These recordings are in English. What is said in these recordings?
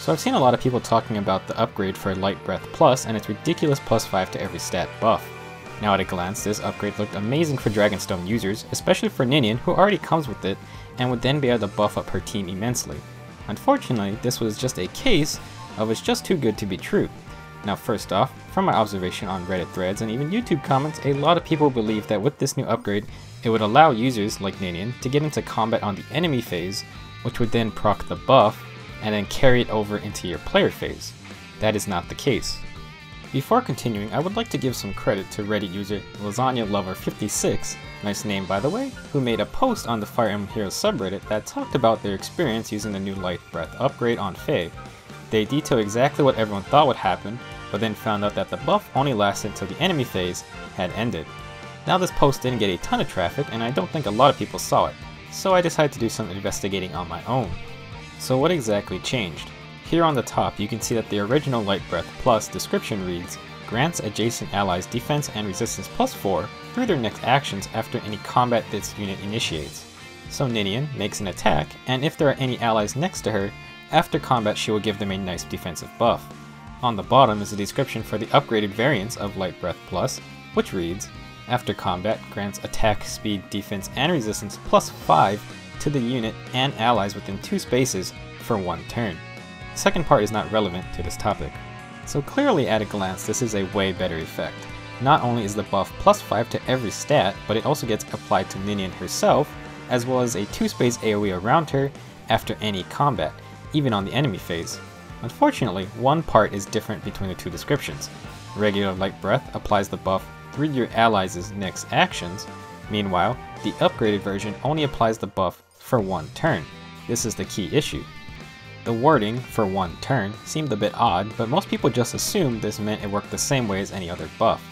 So I've seen a lot of people talking about the upgrade for Light Breath Plus and its ridiculous +5 to every stat buff. Now at a glance, this upgrade looked amazing for Dragonstone users, especially for Ninian, who already comes with it, and would then be able to buff up her team immensely. Unfortunately, this was just a case of it's just too good to be true. Now first off, from my observation on Reddit threads and even YouTube comments, a lot of people believe that with this new upgrade, it would allow users like Ninian to get into combat on the enemy phase, which would then proc the buff, and then carry it over into your player phase. That is not the case. Before continuing, I would like to give some credit to Reddit user LasagnaLover56, nice name by the way, who made a post on the Fire Emblem Heroes subreddit that talked about their experience using the new Light Breath upgrade on Faye. They detail exactly what everyone thought would happen, but then found out that the buff only lasted until the enemy phase had ended. Now this post didn't get a ton of traffic, and I don't think a lot of people saw it, so I decided to do some investigating on my own. So what exactly changed? Here on the top you can see that the original Light Breath Plus description reads, grants adjacent allies defense and resistance +4 through their next actions after any combat this unit initiates. So Ninian makes an attack, and if there are any allies next to her, after combat she will give them a nice defensive buff. On the bottom is a description for the upgraded variants of Light Breath Plus, which reads, after combat grants attack, speed, defense, and resistance +5 to the unit and allies within 2 spaces for 1 turn. The second part is not relevant to this topic. So clearly at a glance this is a way better effect. Not only is the buff +5 to every stat, but it also gets applied to Ninian herself, as well as a 2-space AoE around her after any combat, even on the enemy phase. Unfortunately, one part is different between the two descriptions. Regular Light Breath applies the buff through your allies' next actions, meanwhile, the upgraded version only applies the buff for 1 turn. This is the key issue. The wording for 1 turn seemed a bit odd, but most people just assumed this meant it worked the same way as any other buff.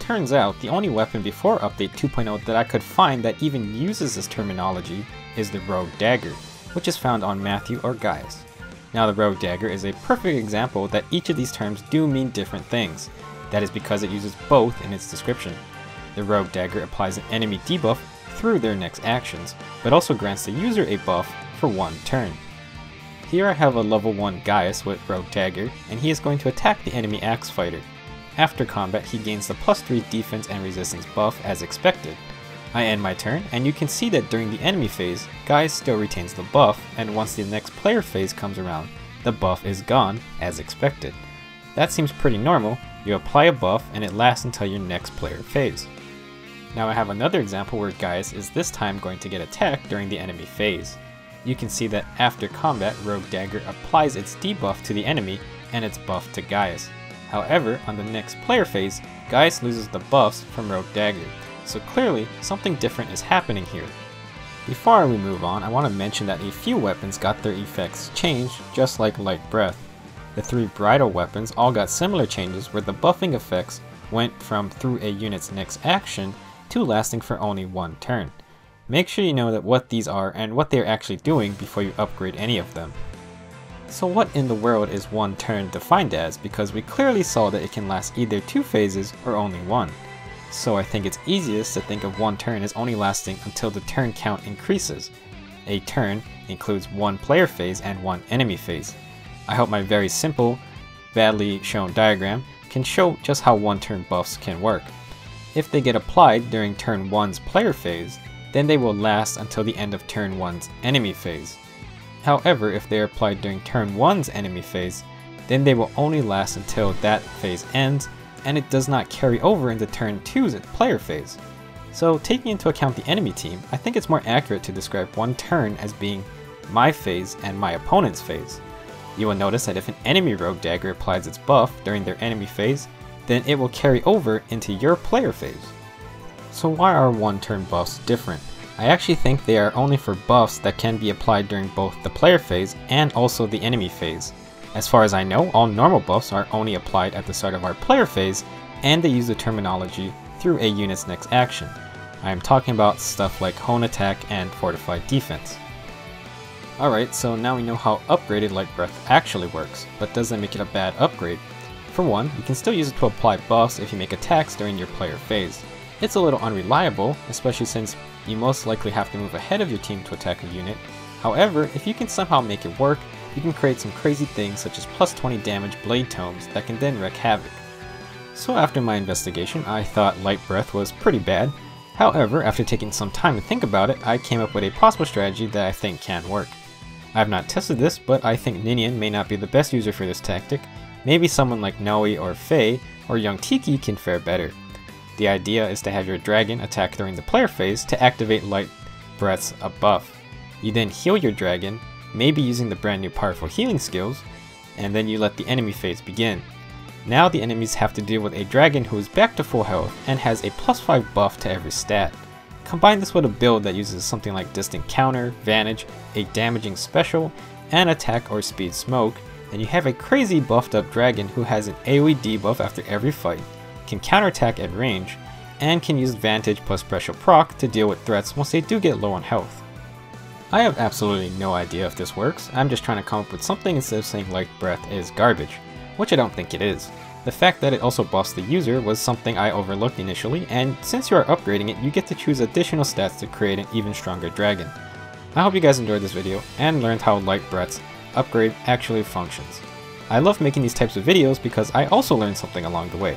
Turns out, the only weapon before Update 2.0 that I could find that even uses this terminology is the Rogue Dagger, which is found on Matthew or Gaius. Now the Rogue Dagger is a perfect example that each of these terms do mean different things. That is because it uses both in its description. The Rogue Dagger applies an enemy debuff through their next actions, but also grants the user a buff for 1 turn. Here I have a level 1 Gaius with Rogue Dagger, and he is going to attack the enemy Axe Fighter. After combat he gains the +3 defense and resistance buff as expected. I end my turn, and you can see that during the enemy phase, Gaius still retains the buff, and once the next player phase comes around, the buff is gone as expected. That seems pretty normal. You apply a buff and it lasts until your next player phase. Now I have another example where Gaius is this time going to get attacked during the enemy phase. You can see that after combat, Rogue Dagger applies its debuff to the enemy and its buff to Gaius. However, on the next player phase, Gaius loses the buffs from Rogue Dagger, so clearly something different is happening here. Before we move on, I want to mention that a few weapons got their effects changed just like Light Breath. The 3 bridal weapons all got similar changes where the buffing effects went from through a unit's next action to lasting for only 1 turn. Make sure you know that what these are and what they are actually doing before you upgrade any of them. So what in the world is 1 turn defined as, because we clearly saw that it can last either 2 phases or only 1. So I think it's easiest to think of 1 turn as only lasting until the turn count increases. A turn includes 1 player phase and 1 enemy phase. I hope my very simple, badly shown diagram can show just how 1 turn buffs can work. If they get applied during turn 1's player phase, then they will last until the end of turn 1's enemy phase. However, if they are applied during turn 1's enemy phase, then they will only last until that phase ends, and it does not carry over into turn 2's player phase. So taking into account the enemy team, I think it's more accurate to describe 1 turn as being my phase and my opponent's phase. You will notice that if an enemy Rogue Dagger applies its buff during their enemy phase, then it will carry over into your player phase. So why are 1 turn buffs different? I actually think they are only for buffs that can be applied during both the player phase and also the enemy phase. As far as I know, all normal buffs are only applied at the start of our player phase, and they use the terminology through a unit's next action. I am talking about stuff like Hone Attack and Fortified Defense. Alright, so now we know how upgraded Light Breath actually works, but does that make it a bad upgrade? For one, you can still use it to apply buffs if you make attacks during your player phase. It's a little unreliable, especially since you most likely have to move ahead of your team to attack a unit. However, if you can somehow make it work, you can create some crazy things such as plus 20 damage blade tomes that can then wreak havoc. So after my investigation, I thought Light Breath was pretty bad. However, after taking some time to think about it, I came up with a possible strategy that I think can work. I have not tested this, but I think Ninian may not be the best user for this tactic. Maybe someone like Noe or Faye or Young Tiki can fare better. The idea is to have your dragon attack during the player phase to activate Light Breath's buff. You then heal your dragon, maybe using the brand new powerful healing skills, and then you let the enemy phase begin. Now the enemies have to deal with a dragon who is back to full health and has a plus 5 buff to every stat. Combine this with a build that uses something like Distant Counter, Vantage, a damaging special, and attack or speed smoke, and you have a crazy buffed up dragon who has an AoE debuff after every fight, can counterattack at range, and can use Vantage plus Special Proc to deal with threats once they do get low on health. I have absolutely no idea if this works. I'm just trying to come up with something instead of saying Light Breath is garbage, which I don't think it is. The fact that it also buffs the user was something I overlooked initially, and since you are upgrading it, you get to choose additional stats to create an even stronger dragon. I hope you guys enjoyed this video and learned how Light Breath's upgrade actually functions. I love making these types of videos because I also learned something along the way.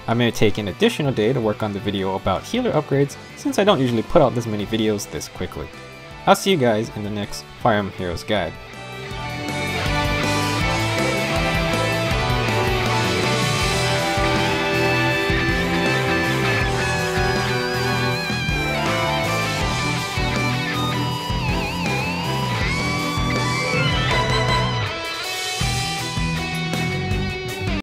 I'm going to take an additional day to work on the video about healer upgrades since I don't usually put out this many videos this quickly. I'll see you guys in the next Fire Emblem Heroes guide.